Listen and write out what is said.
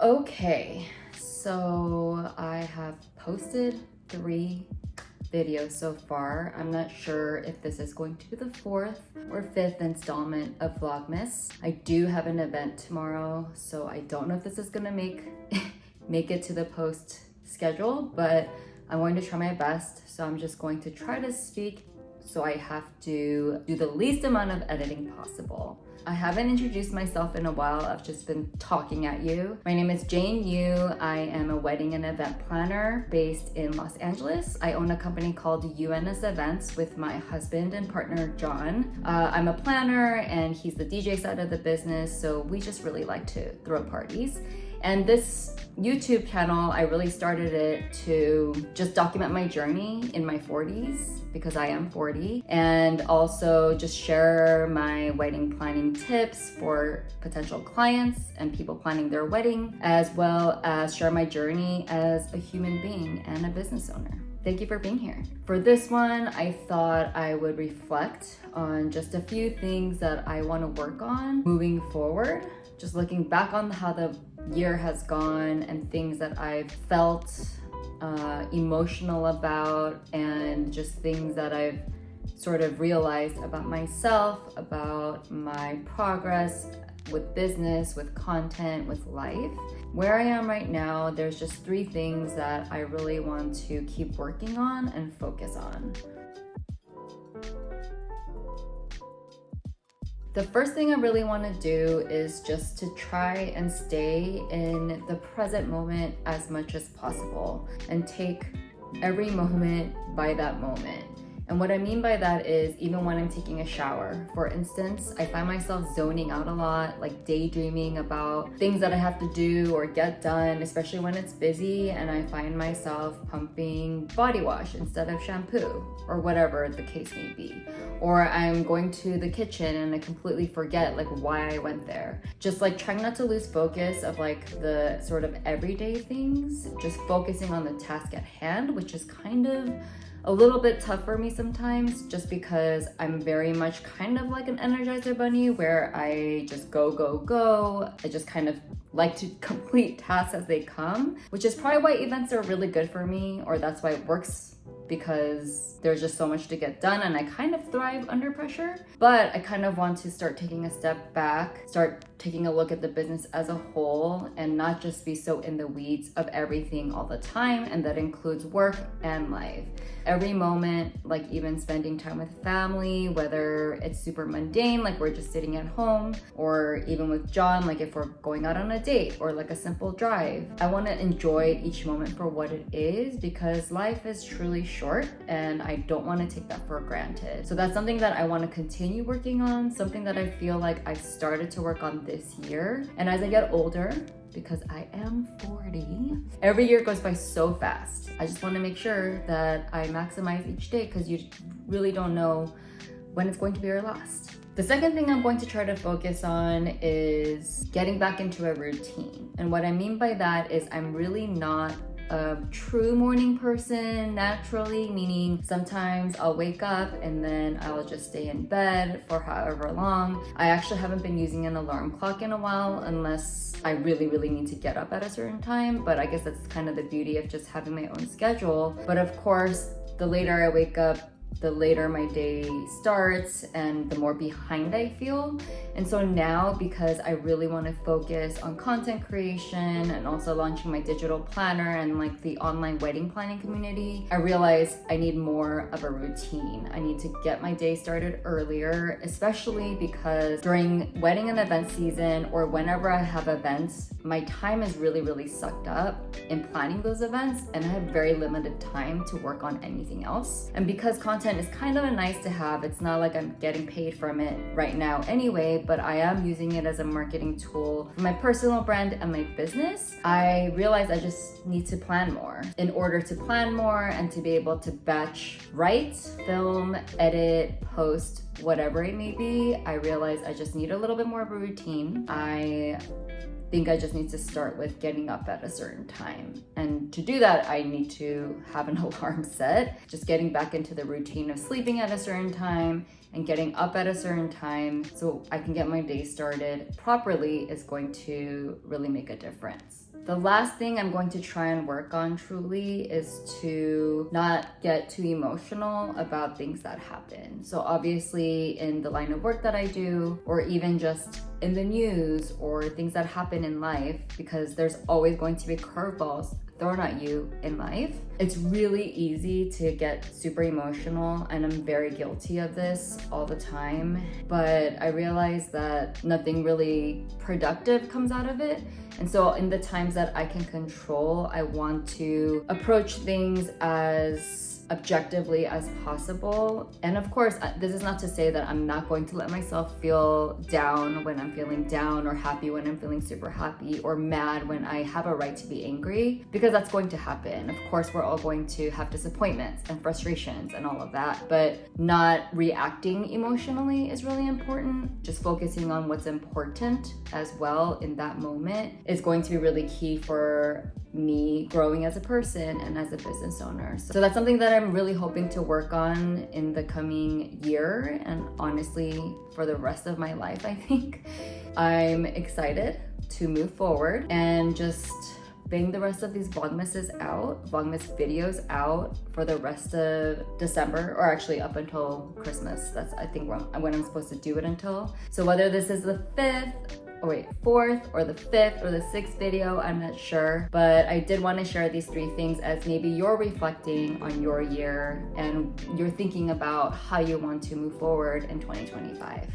Okay, so I have posted 3 videos so far. I'm not sure if this is going to be the 4th or 5th installment of Vlogmas. I do have an event tomorrow, so I don't know if this is gonna make it to the post schedule, but I'm going to try my best. So I'm just going to try to speak, so I have to do the least amount of editing possible. I haven't introduced myself in a while. I've just been talking at you. My name is Jane Yu. I am a wedding and event planner based in Los Angeles. I own a company called UNS Events with my husband and partner, John. I'm a planner and he's the DJ side of the business, so we just really like to throw parties. And this YouTube channel, I really started it to just document my journey in my 40s, because I am 40, and also just share my wedding planning tips for potential clients and people planning their wedding, as well as share my journey as a human being and a business owner. Thank you for being here. For this one, I thought I would reflect on just a few things that I want to work on moving forward. Just looking back on how the year has gone and things that I've felt emotional about, and just things that I've sort of realized about myself, about my progress with business, with content, with life. Where I am right now, there's just 3 things that I really want to keep working on and focus on. The first thing I really want to do is just to try and stay in the present moment as much as possible and take every moment by that moment. And what I mean by that is, even when I'm taking a shower, for instance, I find myself zoning out a lot, like daydreaming about things that I have to do or get done, especially when it's busy, and I find myself pumping body wash instead of shampoo, or whatever the case may be. Or I'm going to the kitchen and I completely forget like why I went there. Just like trying not to lose focus of like the sort of everyday things, just focusing on the task at hand, which is kind of a little bit tough for me sometimes, just because I'm very much kind of like an Energizer bunny, where I just go. I just kind of like to complete tasks as they come, which is probably why events are really good for me, or that's why it works, because there's just so much to get done and I kind of thrive under pressure. But I kind of want to start taking a step back, start taking a look at the business as a whole, and not just be so in the weeds of everything all the time, and that includes work and life. Every moment, like even spending time with family, whether it's super mundane, like we're just sitting at home, or even with John, like if we're going out on a date or like a simple drive. I want to enjoy each moment for what it is, because life is truly short and I don't want to take that for granted. So that's something that I want to continue working on, something that I feel like I've started to work on this year. And as I get older, because I am 40, every year goes by so fast. I just want to make sure that I maximize each day, because you really don't know when it's going to be your last. The second thing I'm going to try to focus on is getting back into a routine. And what I mean by that is I'm really not a true morning person naturally, meaning sometimes I'll wake up and then I'll just stay in bed for however long. I actually haven't been using an alarm clock in a while, unless I really need to get up at a certain time. But I guess that's kind of the beauty of just having my own schedule. But of course, the later I wake up, the later my day starts and the more behind I feel. And so now, because I really want to focus on content creation and also launching my digital planner and like the online wedding planning community, I realized I need more of a routine. I need to get my day started earlier, especially because during wedding and event season, or whenever I have events, my time is really sucked up in planning those events, and I have very limited time to work on anything else. And because content is kind of a nice to have, it's not like I'm getting paid from it right now anyway, but I am using it as a marketing tool for my personal brand and my business. I realized I just need to plan more. In order to plan more and to be able to batch write, film, edit, post, whatever it may be, I realized I just need a little bit more of a routine. I think I just need to start with getting up at a certain time. And to do that, I need to have an alarm set. Just getting back into the routine of sleeping at a certain time and getting up at a certain time so I can get my day started properly is going to really make a difference. The last thing I'm going to try and work on truly is to not get too emotional about things that happen. So obviously in the line of work that I do, or even just in the news or things that happen in life, because there's always going to be curveballs thrown at you in life. It's really easy to get super emotional, and I'm very guilty of this all the time. But I realize that nothing really productive comes out of it. And so in the times that I can control, I want to approach things as objectively as possible. And of course, this is not to say that I'm not going to let myself feel down when I'm feeling down, or happy when I'm feeling super happy, or mad when I have a right to be angry, because that's going to happen. Of course, we're all going to have disappointments and frustrations and all of that, but not reacting emotionally is really important. Just focusing on what's important as well in that moment is going to be really key for me growing as a person and as a business owner. So that's something that I'm really hoping to work on in the coming year, and honestly for the rest of my life. I think I'm excited to move forward and just bang the rest of these vlogmas videos out for the rest of December, or actually up until Christmas. That's I think when I'm supposed to do it until. So whether this is the 4th or the 5th or the 6th video, I'm not sure, but I did want to share these 3 things as maybe you're reflecting on your year and you're thinking about how you want to move forward in 2025.